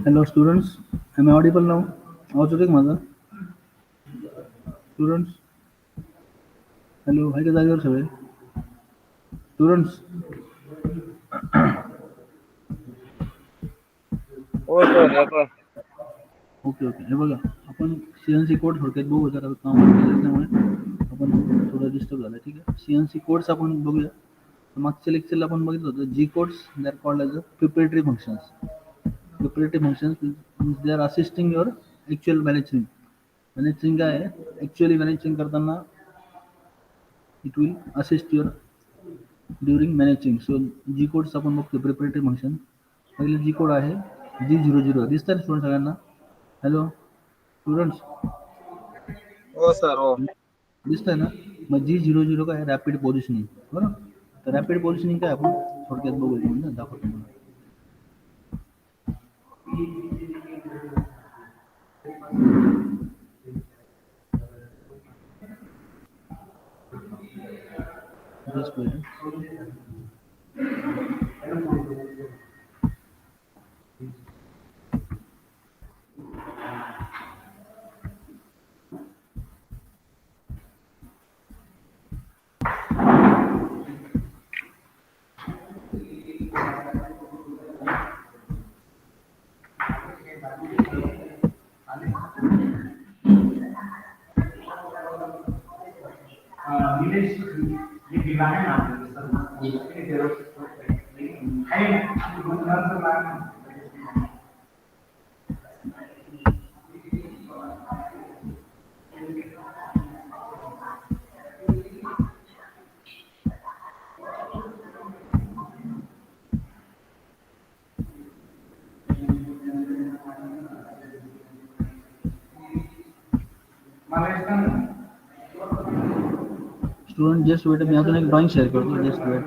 Hello students, am I audible now? आवाज येतोय का माझा? Students, hello, आहे का जागेवर सगळे? Students, हो सर येतोय. Okay okay. हे बघा, आपण CNC कोड थोडक्यात बघू. जरा काम असल्यामुळे आपण थोडं डिस्टर्ब झालं. ठीक आहे. CNC कोड्स आपण बघूया. मागच्या लेक्चरला आपण बघितलं होतं G codes they are called as a preparatory functions. Preparatory functions means they are assisting your actual managing. Managing काय आहे? Actually managing करताना it will assist your during managing. So G codes आपण बघतो preparatory function. पहिले G code आहे G00. दिसतंय student सगळ्यांना? Hello students, हो सर हो. दिसतंय ना? मग G00 काय रॅपिड पोझिशनिंग, बरोबर? तर रॅपिड पोझिशनिंग काय आपण थोडक्यात बघू म्हणजे दाखवतो तुम्हाला. Just wait. Student just wait, मी अजून एक ड्रॉइंग शेअर करतो. Just wait.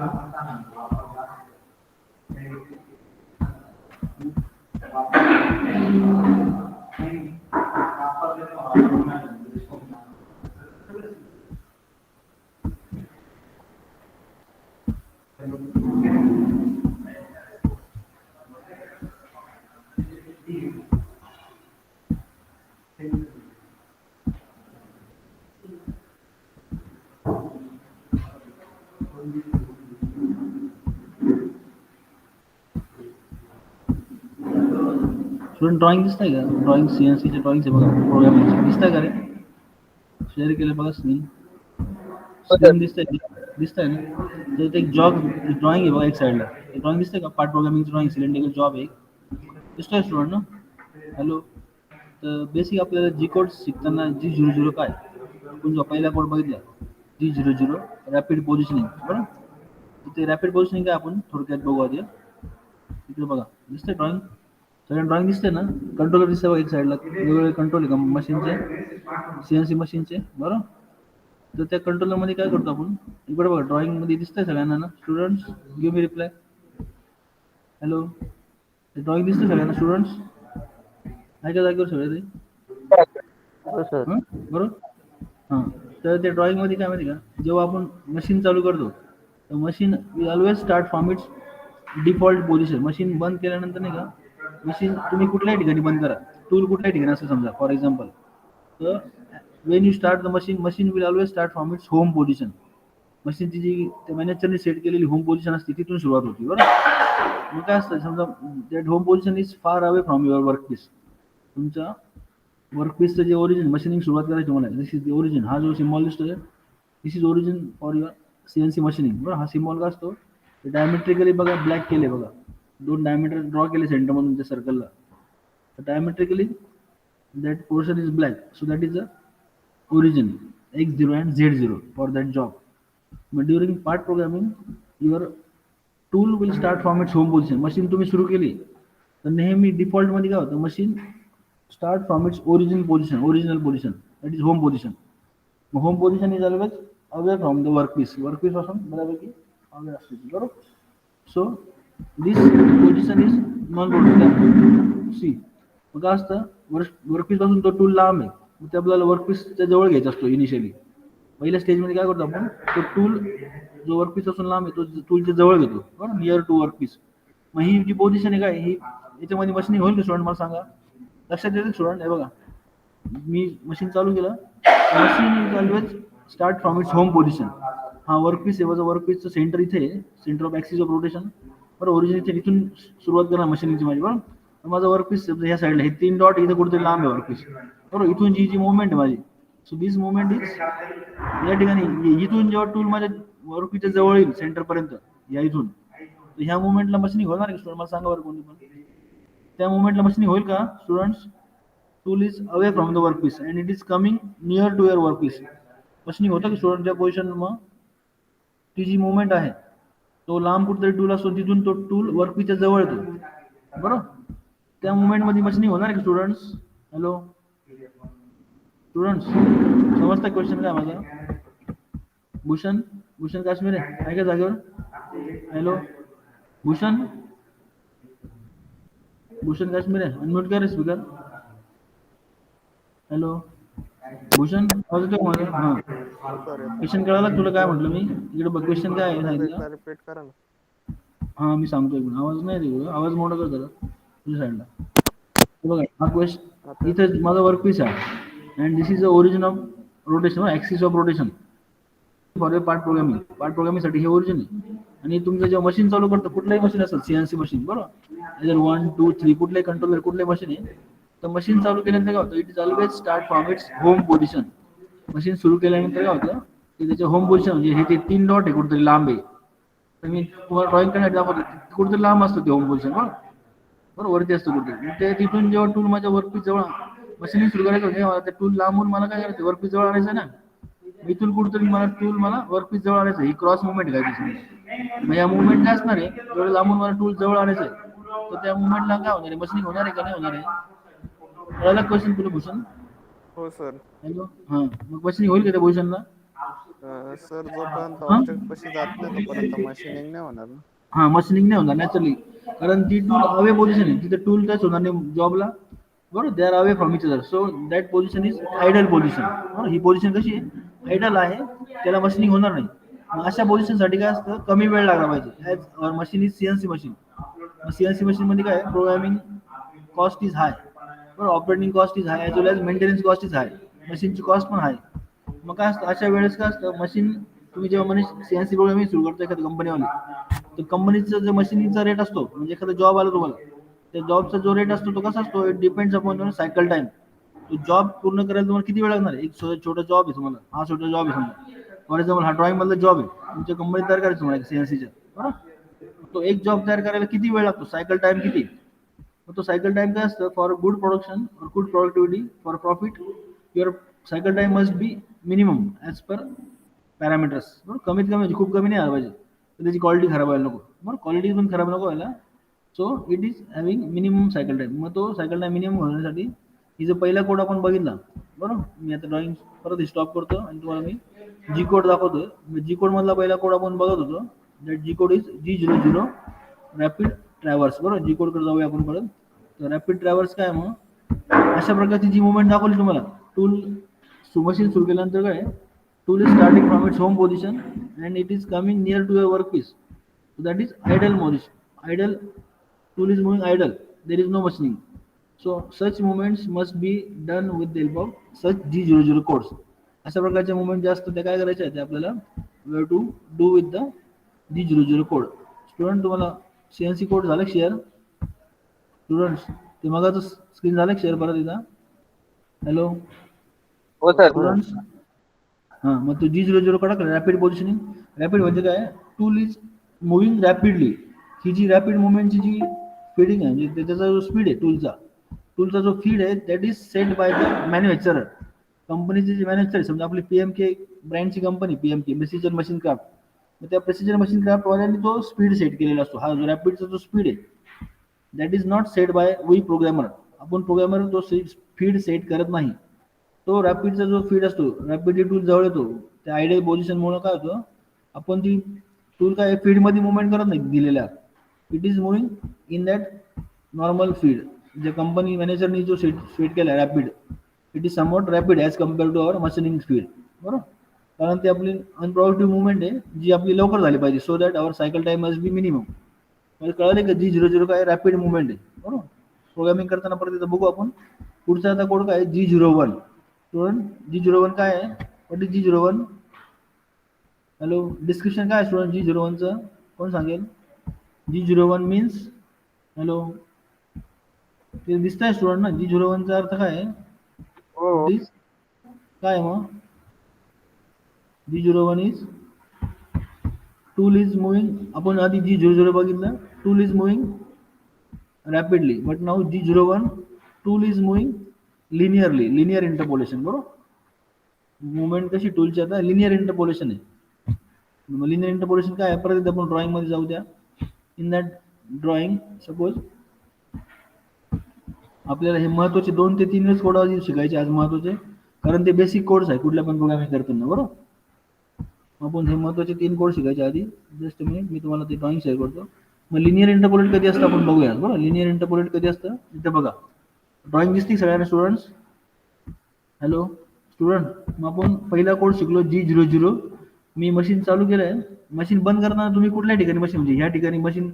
स्टुडंट ड्रॉइंग दिसतंय का? ड्रॉइंग CNC चे ड्रॉइंग बघा, प्रोग्रामिंगचे दिसतंय का रे? शेअर केलं बघा स्क्रीन. स्क्रीन दिसतंय ना? तर ते एक जॉब ड्रॉइंग आहे बघा एक साईडला. ड्रॉइंग दिसतंय का? पार्ट प्रोग्रामिंगचं ड्रॉइंग, सिलेंड्रिकल जॉब आहे. दिसतोय स्टुडंट ना? हॅलो. तर बेसिक आपल्याला G कोड शिकताना G00 काय? आपण जो पहिला कोड बघितला G00 रॅपिड पोझिशनिंग, बरोबर? तर ते रॅपिड पोझिशनिंग काय आपण थोडक्यात बघू आधी. इकडे बघा, दिसतंय ड्रॉइंग? सगळ्यांना ड्रॉइंग दिसते ना? कंट्रोलर दिसतंय बघा एक साईडला. वेगवेगळे कंट्रोल आहे का मशीनचे, CNC मशीनचे, बरोबर? तर त्या कंट्रोलरमध्ये काय करतो आपण? इकडे बघा ड्रॉइंगमध्ये दिसतंय सगळ्यांना ना? Students give me reply. Hello. Drawing दिसतंय सगळ्यांना स्टुडंट्स? आहे का जागेवर सगळे ते? हो सर. बरोबर. हां. तर त्या ड्रॉइंगमध्ये काय माहिती का? जेव्हा आपण मशीन चालू करतो, तर machine will always start from it's default position. Machine बंद केल्यानंतर नाही का, मशीन तुम्ही कुठल्याही ठिकाणी बंद करा, टूल कुठल्याही ठिकाणी असं समजा फॉर एक्झाम्पल. तर Wien you start the machine, machine will always start from its home position. मशीनची जी त्या मॅनेजरने सेट केलेली होम पोझिशन असते तिथून सुरुवात होती, बरोबर? मग काय असतं समजा that home position is far away from your workpiece. तुमच्या वर्कपीसचं जे ओरिजिन मशीनिंग सुरुवात करायची तुम्हाला, दिस इज द ओरिजिन. हा जो सिम्बॉल दिसतोय this is origin for your CNC machining, बरोबर? हा सिम्बॉल का असतो? डायमेट्रिकली बघा ब्लॅक केले बघा, 2 डायमीटर ड्रॉ केले सेंटरमधून त्या सर्कलला. Diametrically that portion is black, so that is a origin x0 and z0 for that job. But during part programming your tool will start from its home position. Machine तुम्ही सुरू केली तर नेहमी default मध्ये काय होतं, machine start from its original position, that is home position. Home position is always away from the workpiece पासून बऱ्यापैकी अवे असते, बरोबर? So this position is non rotatable. See मग काय असतं, वर्कपीस पासून तो टूल लांब आहे, मग ते आपल्याला वर्कपीसच्या जवळ घ्यायचा असतो. इनिशियली पहिल्या स्टेजमध्ये काय करतो आपण, तो टूल जो वर्कपीस पासून लांब आहे तो टूलच्या जवळ घेतो, बरोबर? Near to workpiece. मग ही जी पोझिशन आहे काय, ही याच्यामध्ये मशीनिंग होईल का स्टुडंट, मला सांगा. लक्षात येईल स्टुडंट. हे बघा, मी मशीन चालू केलं, machine is always start from its home position. हा वर्कपीस आहे, वर्कपीसचं सेंटर इथे आहे, centre of axis of rotation. बरं, ओरिजिन इथे इथून सुरुवात करणार मशीनची माझी. बरं, तर माझा वर्कपीस ह्या साईडला, हे 3 डॉट इथे कुठेतरी लांब आहे वर्कपीस. बरोबर, इथून जी जी मुवमेंट आहे माझी, सो दिस मुवमेंट इज या ठिकाणी, इथून जेव्हा टूल माझ्या वर्कपीसच्या जवळ येईल सेंटरपर्यंत, या इथून, तर ह्या मुवमेंटला मशीनिंग होणार आहे स्टुडंट, मला सांगा बरं कोणी पण. त्या मुवमेंटला मशीनिंग होईल का students? Tool is away from the workpiece and it is coming near to your workpiece. Machining होतं की स्टुडंटच्या पोझिशन. मग ती जी मुवमेंट आहे, तो लांब कुठेतरी टूल असतो, तिथून तो टूल वर्कपीसच्या जवळ येतो. बरोबर, त्या मुवमेंटमध्ये मशीनिंग होणार आहे की स्टुडंट्स? हॅलो स्टुडंट्स, समजता क्वेश्चन काय माझा? भूषण, भूषण काश्मीर आहे का जागेवर? हॅलो भूषण, भूषण काश्मीर आहे, अनम्यूट कर स्पीकर. हॅलो भूषण, आवाज येतो का माझा? हां, हो सर येतो. क्वेश्चन कळाला तुला काय म्हटलं मी? इकडे बघ, क्वेश्चन काय आहे परत सांगितलं. एकदा रिपीट करा ना. हां, मी सांगतो. एक आवाज नाही येत, आवाज मोठा कर जरा तुझ्या साईडला. बघा, हा आता क्वेश्चन, येतो. इथं माझा वर्कपीस आहे and this is the origin of rotation, axis of rotation for part programming. Part प्रोग्रामिंगसाठी हे ओरिजिन आहे. आणि तुमचं जेव्हा मशीन चालू करतं, कुठलंही मशीन असेल, CNC मशीन, बरोबर, जर 1 2 3 कुठलंही कंट्रोलर, कुठलंही मशीन आहे, तर मशीन चालू केल्यानंतर काय होतं, it is always start from its home position. Machine सुरू केल्यानंतर काय होतं, की त्याच्या होम पोझिशन, म्हणजे हे जे 3 डॉट आहे कुठेतरी लांब आहे, तर मी तुम्हाला ड्रॉइंग करण्यासाठी दाखवतो, कुठेतरी लांब असतं ते होम पोझिशन. बरोबर, वरती असतं कुठे. ते तिथून जेव्हा टूल माझ्या वर्कपीस जवळ मशीनिंग सुरू करायचं होते, त्या टूल लांबून मला काय करायचं, वर्कपीस जवळ आणायचं ना. इथून कुठेतरी मला टूल वर्कपीस जवळ आणायचं, ही क्रॉस मुवमेंट घ्यायची. मग या मुवमेंट काय असणार आहे, जेवढं लांबून मला टूल जवळ आणायचं आहे, तर त्या मुवमेंटला काय होणार आहे, मशीनिंग होणार आहे का नाही होणार आहे? कळाला क्वेश्चन तुला भूषण? हो सर. हॅलो, हां, मग मशीनिंग होईल का त्या पोझिशनला? सर जोपर्यंत हां ऑब्जेक्ट पाशी जात नाही तोपर्यंत मशीनिंग नाही होणार ना. हां, मशीनिंग नाही होणार नॅचरली, कारण ती टूल अवे पोझिशन आहे, तिथे टूल टच होणार नाही जॉबला. बरोबर, they are away from each other, so that position is idle position. बरोबर, ही पोझिशन कशी आहे, आयडल आहे, त्याला मशीनिंग होणार नाही. मग अशा पोझिशनसाठी काय असतं, कमी वेळ लागला पाहिजे. As machine is CNC machine. मग CNC मशीनमध्ये काय, प्रोग्रामिंग कॉस्ट इज हाय, बरोबर, operating cost is high, as well as maintenance cost is high, मशीनची कॉस्ट पण हाय. मग काय असतं अशा वेळेस, काय असतं, मशीन तुम्ही जेव्हा CNC प्रोग्रामिंग सुरू करतो एखाद्या कंपनीवाले, तर कंपनीचा जो मशीनिंगचा रेट असतो, म्हणजे एखादा जॉब आला तुम्हाला, त्या जॉबचा जो रेट असतो तो कसा असतो, it depends upon cycle time. तो जॉब पूर्ण करायला तुम्हाला किती वेळ लागणार आहे? एक छोटा जॉब आहे तुम्हाला, हा छोटा जॉब आहे समजा, फॉर एक्झाम्पल हा ड्रॉइंग मधला जॉब आहे, तुमच्या कंपनीत तयार करायचं तुम्हाला CNCच्या, बरोबर. तो एक जॉब तयार करायला किती वेळ लागतो, सायकल टाइम किती? मग तो सायकल टाइम काय असतं, फॉर गुड प्रोडक्शन और good productivity for profit, your cycle time must be minimum as per parameters. बरोबर, कमीत कमी म्हणजे खूप कमी नाही आला पाहिजे, तर त्याची क्वालिटी खराब व्हायला नको. बरोबर, क्वालिटी पण खराब नको व्हायला. So it is having minimum cycle time. मग तो सायकल टाइम मिनिमम होण्यासाठी, ही जो पहिला कोड आपण बघितला, बरोबर, मी आता ड्रॉइंग परत स्टॉप करतो आणि तुम्हाला मी जी कोड दाखवतोय. जी कोड मधला पहिला कोड आपण बघत होतो, that G code is G00 rapid traverse. बरोबर, जी कोडकडे जाऊया आपण परत. तर रॅपिड ट्रॅव्हर्स काय, मग अशा प्रकारची जी मुवमेंट दाखवली तुम्हाला, टूल मशीन सुरू केल्यानंतर काय, tool is starting from its home position and it is coming near to your workpiece, that is idle position. Idle, tool is moving idle, there is no machining. So such movements must be done with the help of such G00 codes. अशा प्रकारचे movement जे असतात ते काय करायचे आहे, ते आपल्याला we have to do with the G00 code. Student, तुम्हाला CNC कोड झालं शेअर? स्टुडंट्स, ते मगाचं स्क्रीन झालं शेअर परत एकदा? हॅलो हो सर. स्टुडंट्स, हां, मग तो G00 कडा रॅपिड पोझिशनिंग. रॅपिड म्हणजे काय, टूल इज मुव्हिंग रॅपिडली. ही जी रॅपिड मुवमेंटची जी फीडिंग आहे, म्हणजे त्याचा जो स्पीड आहे टूलचा जो फीड आहे, that is set by the manufacturer. कंपनीचे जे मॅन्युफॅक्चर, समजा आपली PMK ब्रँडची company, PMK precision machine craft, मग त्या प्रिसिजन मशीन क्राफ्टवाल्यांनी तो स्पीड सेट केलेला असतो. हा जो रॅपिडचा जो स्पीड आहे, that is not set by we programmer. आपण प्रोग्रॅमर तो फीड सेट करत नाही. तो रॅपिडचा जो फीड असतो, रॅपिडली टूल जवळ येतो, त्या आयडियल पोझिशनमुळे काय होतं, आपण ती टूल काय फीडमध्ये मुवमेंट करत नाही दिलेल्या, it is moving in that normal feed. जे कंपनी मॅनेजरनी जो सेट केला rapid, it is somewhat rapid as compare to our machining speed. बरोबर, कारण ती आपली अनप्रोडक्टिव्ह मुवमेंट आहे, जी आपली लवकर झाली पाहिजे, so that our cycle time must be minimum. म्हणजे कळाले का G00 काय रॅपिड मुवमेंट आहे बरोबर. प्रोग्रामिंग करताना परत इथं बघू आपण. पुढचा आता कोड काय G01. स्टुडंट G01 काय आहे? What is G01? Hello, description काय आहे स्टुडंट G01 चं? कोण सांगेल? G01 मीन्स हॅलो, ते दिसतंय स्टुडंट ना G01 चा अर्थ काय आहे? हो. इट इज काय मग? G01 is tool is moving. आपण आधी G00 बघितलं. Tool is moving rapidly, but now G01 tool is moving linearly. Linear interpolation बरोबर. मुवमेंट कशी टूलची आता लिनियर इंटरपोलेशन आहे. मग लिनियर इंटरपोलेशन काय आहे? परत आपण ड्रॉइंग मध्ये जाऊ द्या. इन दॅट ड्रॉइंग सपोज आपल्याला हे महत्वाचे 2 ते 3 कोड आधी शिकायचे आज महत्वाचे, कारण ते बेसिक कोड्स आहे कुठल्या पण प्रोग्रामिंग करताना बरोबर. आपण हे महत्वाचे 3 कोड शिकायचे आधी. जस्ट मिनिट, मी तुम्हाला ते ड्रॉइंग शेअर करतो. मग लिनियर इंटरपोलेट कधी असतं आपण बघूया बरोबर. लिनियर इंटरपोलेट कधी असतं इथे बघा. ड्रॉइंग दिसती सगळ्यांना स्टुडंट्स? हॅलो स्टुडंट, मग आपण पहिला कोड शिकलो G00. मी मशीन चालू केलंय. मशीन बंद करताना तुम्ही कुठल्या ठिकाणी मशीन म्हणजे ह्या ठिकाणी मशीन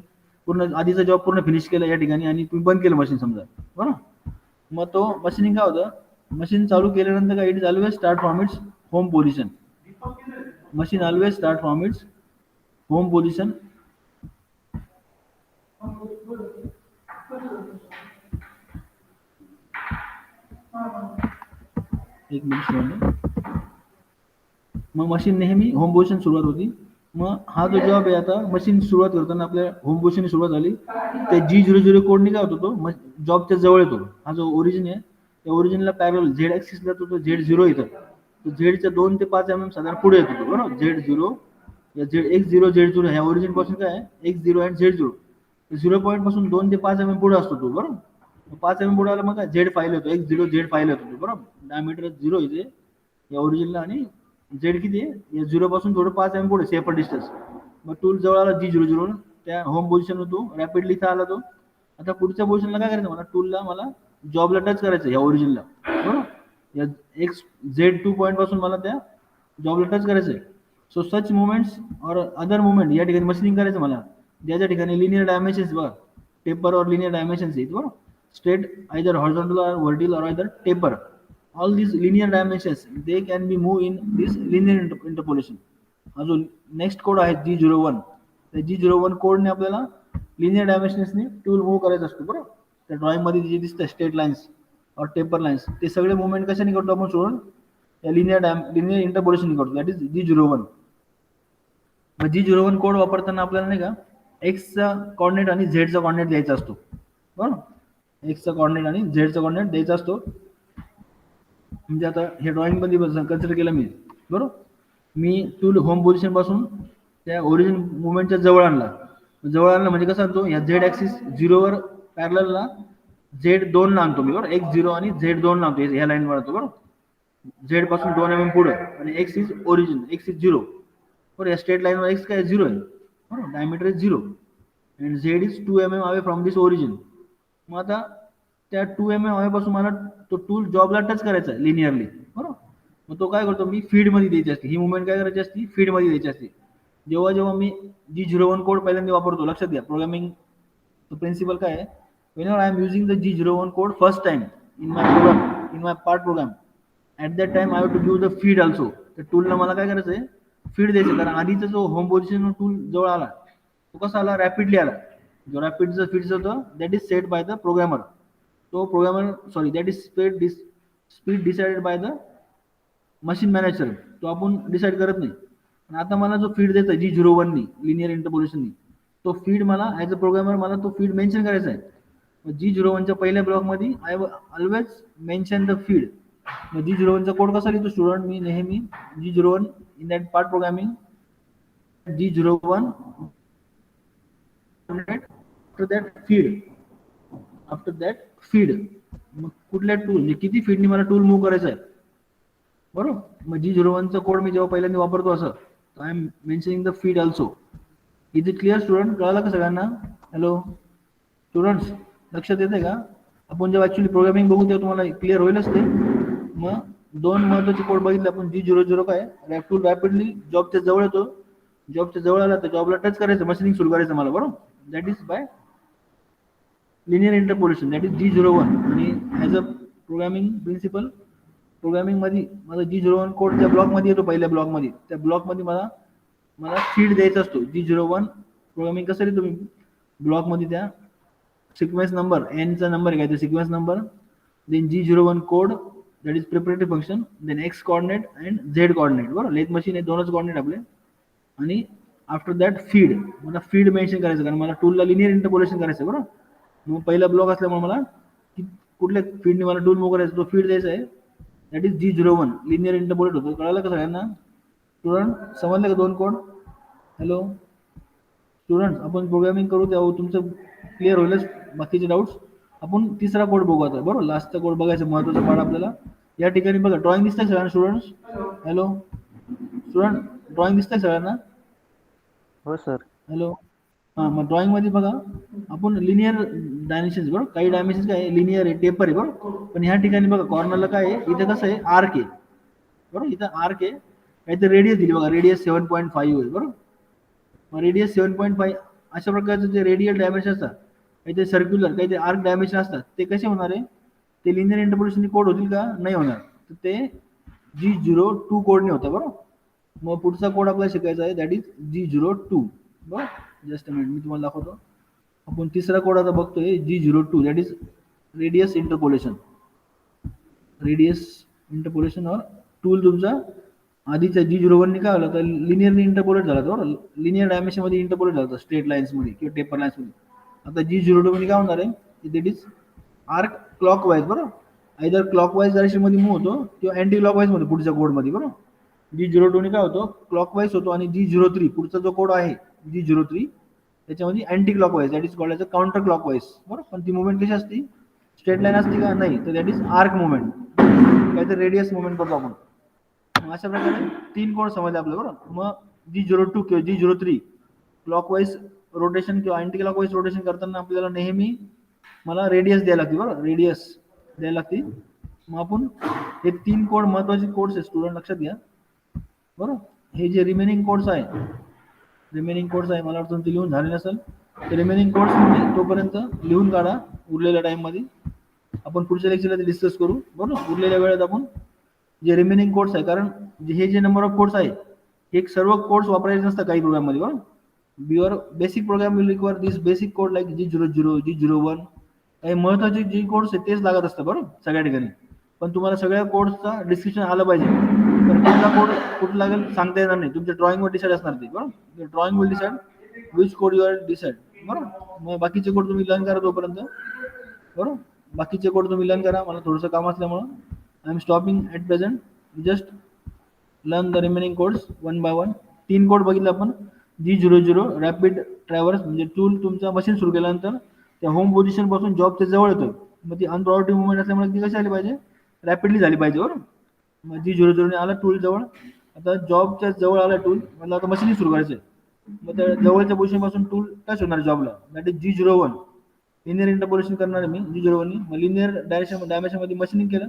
पूर्ण आधीचा जॉब पूर्ण फिनिश केला या ठिकाणी आणि तुम्ही बंद केलं मशीन समजा बरोबर. मग तो मशीनिंग काय होतं? मशीन चालू केल्यानंतर काय it is always start from its home position. Machine always start from its home position. एक मिनिट. मग मशीन नेहमी होम पोझिशन सुरुवात होती. मग हा जो जॉब आहे आता मशीन सुरुवात करताना आपल्या होम पोझिशन सुरुवात झाली. ते G00 कोडने काय होतो तो जॉबच्या जवळ येतो. हा जो ओरिजिन आहे त्या ओरिजिनला पॅरल झेड ऍक्सिसला तो Z0 येतो. तो झेडच्या 2 ते 5 mm साधारण पुढे येतो तो बरोबर. Z0 या X0 Z0 ह्या ओरिजिन पासून काय आहे X0 आणि Z0 0 पॉईंट पासून 2 ते 5 mm पुढे असतो तो बरोबर. 5 mm पुढे आला मग काय Z फाईल येतो. X0 Z फाईल येतो तो बरोबर. डायमीटर 0 येते या ओरिजिनला आणि Z किती आहे या 0 पासून थोडं 5 mm पुढे सेफर डिस्टन्स. मग टूल जवळ आला G00 त्या होम पोझिशन होतो रॅपिडली इथं आला तो. आता पुढच्या पोझिशनला काय करायचं मला? टूलला मला जॉबला टच करायचं या ओरिजिनला बरोबर. या Z2 पॉईंट पासून मला त्या जॉबला टच करायचं आहे. सो सच मुवमेंट्स और अदर मुवमेंट या ठिकाणी मशीनिंग करायचं मला. ज्याच्या ठिकाणी लिनियर डायमेन्शन्स बघा टेपर और लिनियर डायमेन्शन्स आहेत बरोबर. स्ट्रेट आयदर हॉरिझॉन्टल और वर्टिकल और either taper. All these linear dimensions they can be moved in this linear interpolation. हा जो नेक्स्ट कोड आहे G01 त्या G01 कोडने आपल्याला लिनियर डायमेन्शन्सने टूल मूव्ह करायचा असतो बरोबर. त्या ड्रॉइंग मध्ये जे दिसतं स्ट्रेट लाईन्स और टेपर लाईन्स ते सगळे मुवमेंट कशाने करतो आपण सोडून या लिनियर इंटरपोलेशन करतो. That is G01. मग G01 कोड वापरताना आपल्याला नाही का एक्सचा कॉर्डिनेट आणि झेडचा कॉर्डिनेट द्यायचा असतो बरोबर. एक्सचा कॉर्डिनेट आणि झेडचा कॉर्डिनेट द्यायचा असतो. म्हणजे आता हे ड्रॉइंग मध्ये कन्सिडर केलं मी बरोबर. मी टूल होम पोझिशन पासून त्या ओरिजिन मुवमेंटच्या जवळ आणला. जवळ आणला म्हणजे कसं आणतो या Z ऍक्सिस 0 वर पॅरललला Z2 ला आणतो मी बरोबर. X0 आणि Z2 ला आणतो ह्या लाईन वर आणतो बरोबर. Z पासून 2 mm पुढे आणि X is origin X is 0 बरोबर. या स्ट्रेट लाईन वर X काय 0 आहे बरोबर. Diameter is 0 and Z is 2 mm away from this origin. मग आता त्या 2 mm away पासून मला तो टूल जॉबला टच करायचा आहे लिनियरली बरोबर. मग तो काय करतो मी फीड मध्ये द्यायची असते. ही मुवमेंट काय करायची असते फीड मध्ये द्यायची असते. जेव्हा जेव्हा मी G01 कोड पहिल्यांदा वापरतो लक्षात घ्या प्रोग्रामिंग प्रिन्सिपल काय आहे. whenever I am using the G01 code first time in my program in my part program at that time I have to give the feed also. त्या टूलला मला काय करायचं आहे फीड द्यायचं. कारण आधीचा जो होम पोझिशन टूल जवळ आला तो कसा आला रॅपिडली आला. जो रॅपिडचा फीड होतं that is set by the programmer. तो programmer sorry that is speed decided by the machine manager. तो आपण डिसाईड करत नाही. आणि आता मला जो फीड द्यायचा आहे G01 नी लिनियर इंटरपोलेशननी तो फीड मला ॲज अ प्रोग्रामर मला तो फीड मेन्शन करायचा आहे. G01 च्या पहिल्या ब्लॉकमध्ये I always mention the feed. मग G01 चा कोड कसा लिहितो स्टुडंट मी नेहमी G01 in that part programming G01 after that feed मग कुठल्या टूल म्हणजे किती फीडनी मला टूल मूव्ह करायचा आहे बरोबर. मग G01 चा कोड मी जेव्हा पहिल्यांदा वापरतो असं I am mentioning the feed also. Is it clear student? कळालं का सगळ्यांना? हॅलो स्टुडंट्स लक्षात येते का? आपण जेव्हा ऍक्च्युली प्रोग्रामिंग बघू तेव्हा तुम्हाला क्लिअर होईलच ते. मग 2 महत्वाचे कोड बघितले आपण G00 काय टूल रॅपिडली जॉबच्या जवळ येतो. जॉबच्या जवळ आला तर जॉबला टच करायचं मशीनिंग सुरू करायचं मला बरोबर. That is by linear interpolation, that is G01. आणि ॲज अ प्रोग्रामिंग प्रिन्सिपल, प्रोग्रामिंगमध्ये माझा G01 कोड त्या ब्लॉकमध्ये येतो, पहिल्या ब्लॉकमध्ये. त्या ब्लॉकमध्ये मला मला फीड द्यायचा असतो. G01 प्रोग्रामिंग कसं रे तुम्ही ब्लॉकमध्ये त्या सिक्वेन्स नंबर एनचा नंबर घ्यायचा, sequence number, then G01 code that is preparatory function, then X coordinate and Z coordinate. बरोबर, लेथ मशीन आहे, दोनच कॉर्डिनेट आपले. आणि आफ्टर दॅट फीड, मला फीड मेन्शन करायचं, कारण मला टूलला लिनियर इंटरपोलेशन करायचं. बरोबर, मग पहिला ब्लॉक असल्यामुळे मला कुठल्या फीडने मला टूल मूव्ह करायचं, तो फीड द्यायचा आहे, that is G01 linear interpolate होतो. कळालं का सगळ्यांना? स्टुडंट समजले का दोन कोड? हॅलो स्टुडंट, आपण प्रोग्रामिंग करू तेव्हा तुमचं क्लिअर होईलच बाकीचे डाऊट्स. आपण तिसरा कोड बघू आता. बरोबर, लास्टचा कोड बघायचा, महत्त्वाचा पार्ट आपल्याला. या ठिकाणी बघा, ड्रॉइंग दिसतंय सगळ्यांना स्टुडंट्स? हॅलो स्टुडंट, ड्रॉइंग दिसतंय सगळ्यांना? हो सर. हॅलो, हां, मग ड्रॉइंगमध्ये बघा, आपण लिनियर डायमेन्शन्स, बरोबर, काही डायमेन्शन्स काय आहे, लिनियर आहे, टेपर आहे. बरोबर, पण ह्या ठिकाणी बघा कॉर्नरला काय आहे, इथे कसं आहे, आर्क आहे. बरोबर, इथं आर्क आहे, काहीतरी रेडियस दिली बघा, रेडियस 7.5 आहे. बरोबर, मग रेडियस 7.5 अशा प्रकारचे जे रेडियल डायमेन्शन असतात, काहीतरी सर्क्युलर, काहीतरी आर्क डायमेन्शन असतात, ते कसे होणार आहे, ते लिनियर इंटरपोलेशन कोड होतील का? नाही होणार. तर ते G02 कोडने होतं. बरोबर, मग पुढचा कोड आपल्याला शिकायचा आहे, दॅट इज G02. बरोबर, जस्ट अ मिनिट, मी तुम्हाला दाखवतो. आपण तिसरा कोड आता बघतोय, G02, that is radius interpolation. Radius interpolation और टूल तुमचा आधीच्या G01 काय झालं, तर लिनियरली इंटरपोलेट झाला. बरोबर, लिनियर डायमेन्शनमध्ये इंटरपोलेट झाला, स्ट्रेट लाईन्समध्ये किंवा टेपर लाईन्समध्ये. आता G02 मध्ये काय होणार आहे, दॅट इज आर्क क्लॉकवाईज. बरोबर, आयदर क्लॉकवाईज डायरेक्शनमध्ये मूव्ह होतो किंवा अँटी क्लॉकवाईजमध्ये पुढच्या कोडमध्ये. बरोबर, G02 काय होतो, क्लॉकवाईज होतो. आणि G03 पुढचा जो कोड आहे G03, त्याच्यामध्ये anti clockwise, that is called as a counter clockwise. बरोबर, पण ती मुवमेंट कशी असते, स्ट्रेट लाईन असते का? नाही, तर दॅट इज आर्क मुवमेंट, काहीतरी रेडियस मुवमेंट करतो आपण. अशा प्रकारे 3 कोड समजले आपल्याला. बरोबर, मग G02 किंवा G03 क्लॉकवाईज रोटेशन किंवा अँटी क्लॉकवाईज रोटेशन करताना आपल्याला नेहमी मला रेडियस द्यायला लागते. बरोबर, रेडियस द्यायला लागते. मग आपण हे 3 कोड महत्त्वाचे कोड्स आहे स्टुडंट, लक्षात घ्या. बरोबर, हे जे रिमेनिंग कोड्स आहे, मला वाटतं तुमचे लिहून झाले नसेल, तर रिमेनिंग कोड्स तुम्ही तोपर्यंत लिहून काढा उरलेल्या टाईममध्ये. आपण पुढच्या लेक्चरला ते डिस्कस करू. बरोबर, उरलेल्या वेळेत आपण जे रिमेनिंग कोड्स आहे, कारण हे जे नंबर ऑफ कोड्स आहे, हे सर्व कोड्स वापरायचे नसतात काही प्रोग्राममध्ये. बरोबर, your basic programme will require this basic code like G00, G01. काही महत्त्वाचे जे कोड्स आहेत तेच लागत असतात. बरोबर, सगळ्या ठिकाणी. पण तुम्हाला सगळ्या कोड्सचा डिस्क्रिप्शन आलं पाहिजे, तर कुठला कोड कुठं लागेल सांगता येणार नाही, तुमच्या ड्रॉइंगवर डिसाईड असणार ते. बरोबर, drawing will decide which code you are decide. बरोबर, मग बाकीचे कोड तुम्ही लर्न करा तोपर्यंत. बरोबर, बाकीचे कोड तुम्ही लर्न करा, मला थोडंसं काम असल्यामुळं I am stopping at present. Just learn the remaining codes one by one. 3 code बघितले आपण. G00 रॅपिड ट्रॅव्हर्स, म्हणजे टूल तुमचा मशीन सुरू केल्यानंतर त्या होम पोझिशन पासून जॉबच्या जवळ येतं, मग ती अनप्रोडक्टिव्ह मुवमेंट असल्यामुळे ती कशी आली पाहिजे, रॅपिडली झाली पाहिजे. बरोबर, मग G00 ने आला टूल जवळ, आता जॉबच्या जवळ आला टूल, मला आता मशीन सुरू करायचं आहे, मग त्या जवळच्या पोझिशन पासून टूल टच होणार जॉबला, that is G01. Linear interpolation करणार आहे मी G01 नी. मग लिनियर डायमेन्शनमध्ये मशीनिंग केलं.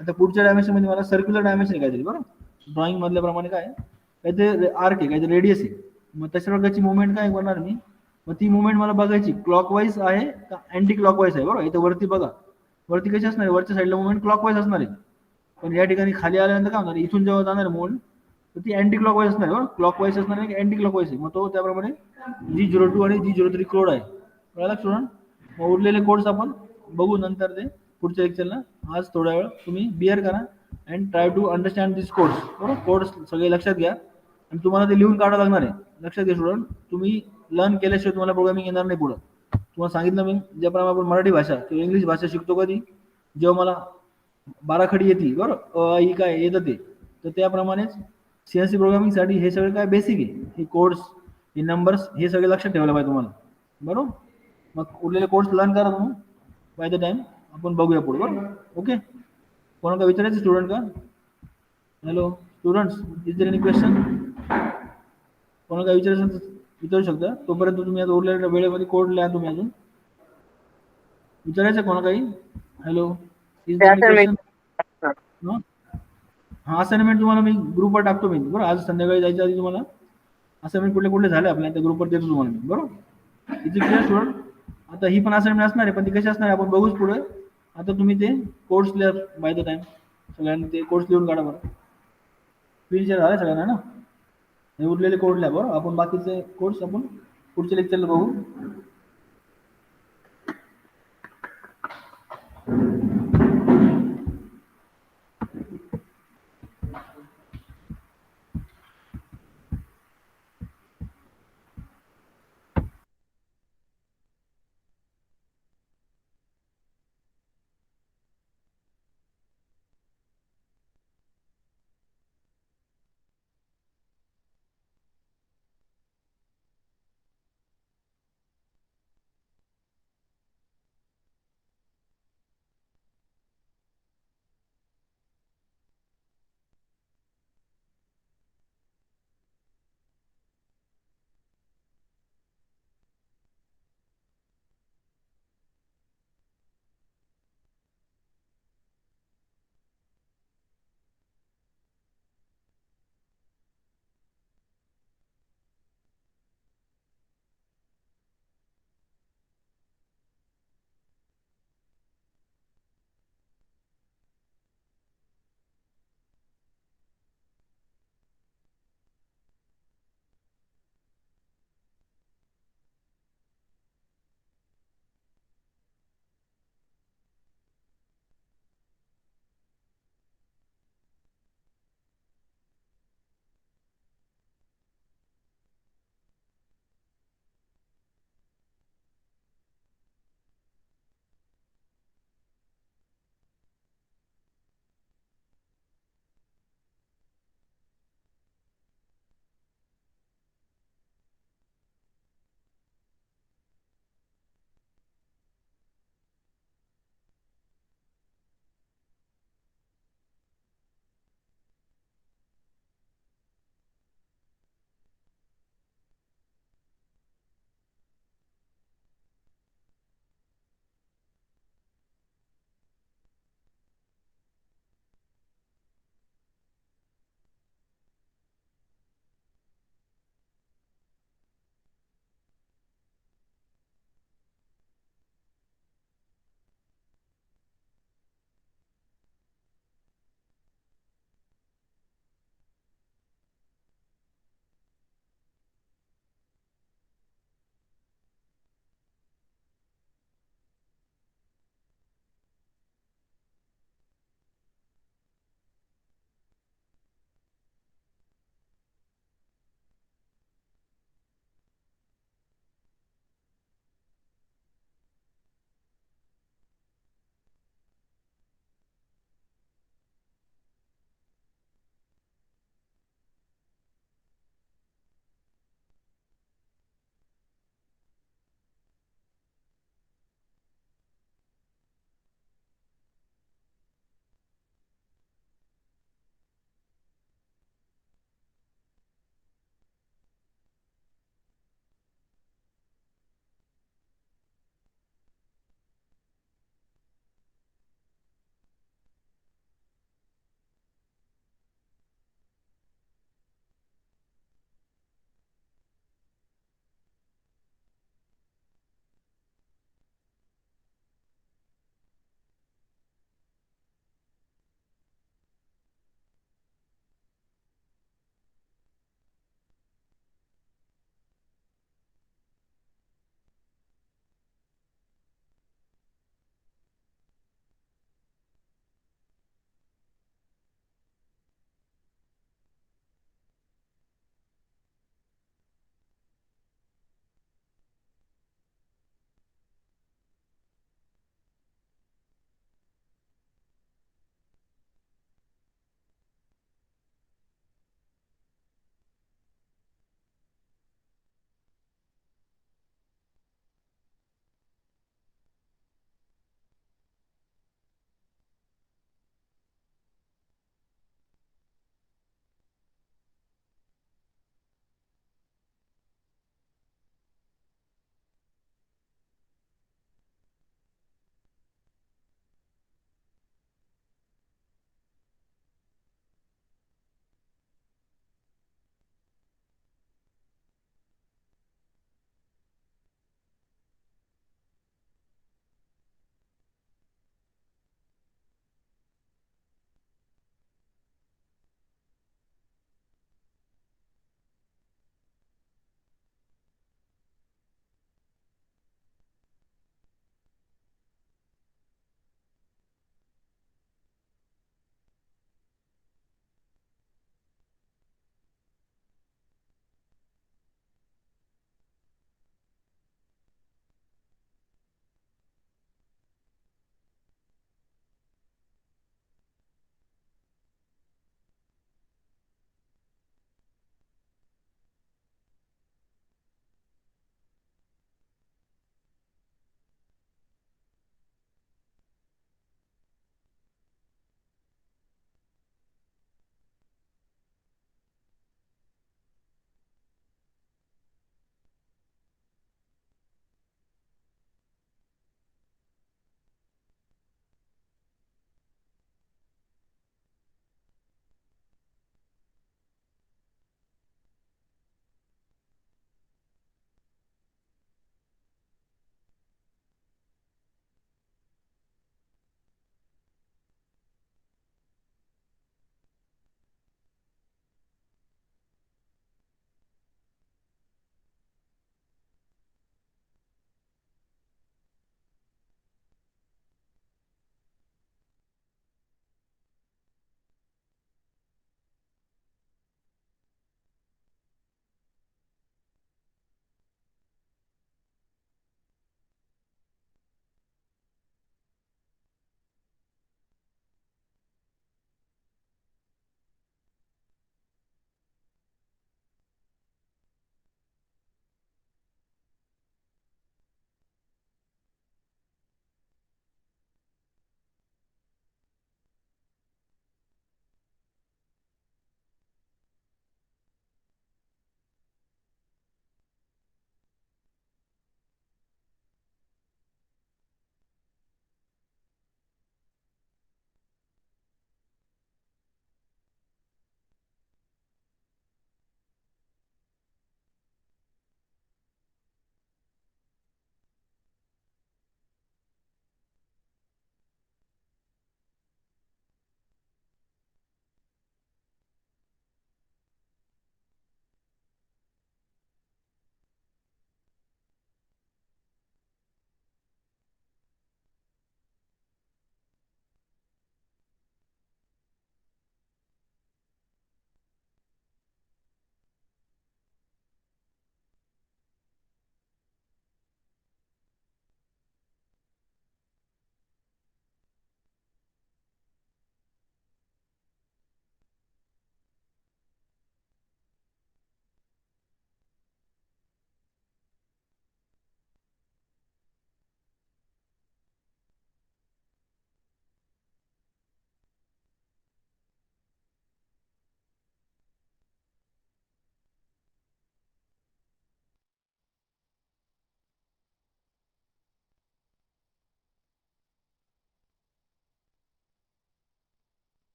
आता पुढच्या डायमेन्शनमध्ये मला सर्क्युलर डायमेन्शन काहीतरी. बरोबर, ड्रॉइंग मधल्याप्रमाणे काय काहीतरी आर्क आहे, काहीतरी रेडियस आहे. मग तशा प्रकारची मुवमेंट काय करणार मी, मग ती मुवमेंट मला बघायची क्लॉकवाईज आहे का अँटी क्लॉकवाईज आहे. बरोबर, इथं वरती बघा, वरती कशी असणार आहे, वरच्या साईडला मुवमेंट क्लॉकवाईज असणार आहे. पण या ठिकाणी खाली आल्यानंतर काय होणार, इथून जेव्हा जाणार मुवमेंट, तर ती अँटी क्लॉकवाईज असणार आहे. बरोबर, क्लॉकवाईज असणार आहे की अँटी क्लॉकवाईज आहे, मग तो त्याप्रमाणे G02 आणि G03 कोड आहे. कळलं स्टुडंट? मग उरलेले कोड्स आपण बघू नंतर ते पुढच्या लेक्चरला. आज थोडा वेळ तुम्ही बिअर करा and try to understand this codes. बरोबर, कोड्स सगळे लक्षात घ्या आणि तुम्हाला ते लिहून काढावं लागणार आहे. लक्षात घ्या स्टुडंट, तुम्ही लर्न केल्याशिवाय तुम्हाला प्रोग्रामिंग येणार नाही पुढं. तुम्हाला सांगितलं मी, ज्याप्रमाणे आपण मराठी भाषा किंवा इंग्लिश भाषा शिकतो कधी, जेव्हा मला बाराखडी येते, बरोबर, ही काय येतं ते, तर त्याप्रमाणेच CNC प्रोग्रामिंगसाठी हे सगळं काय बेसिक आहे. हे कोड्स, हे नंबर्स, हे सगळे लक्षात ठेवायला पाहिजे तुम्हाला. बरोबर, मग उरलेले कोर्स लर्न करा तुम्ही बाय द टाइम, आपण बघूया पुढे. बरोबर, ओके. कोणाला काय विचारायचं स्टुडंट का? Hello students, is there any question? कोणाला काय विचारायचं विचारू शकता. तोपर्यंत तुम्ही आता उरलेल्या वेळेमध्ये कोड लिहा तुम्ही. अजून विचारायचं कोणा काही? Hello, is there any question? हा, असाइनमेंट तुम्हाला मी ग्रुपवर टाकतो मी. बरोबर, आज संध्याकाळी जायच्या आधी तुम्हाला असाइनमेंट कुठले कुठले झाले आपल्या त्या ग्रुपवर देतो तुम्हाला मी. बरोबर, इथे क्लिअर स्टुडंट. आता ही पण असाइनमेंट असणार आहे, पण ती कशी असणार आहे आपण बघूच पुढे. आता तुम्ही ते कोड्स लिहा बाय द टाइम. सगळ्यांनी ते कोड्स लिहून काढा बरं. स्क्रीन शेअर झालं सगळ्यांना ना? हे उरलेले कोड लिहा बरं. आपण बाकीचे कोड्स आपण पुढच्या लेक्चरला बघू.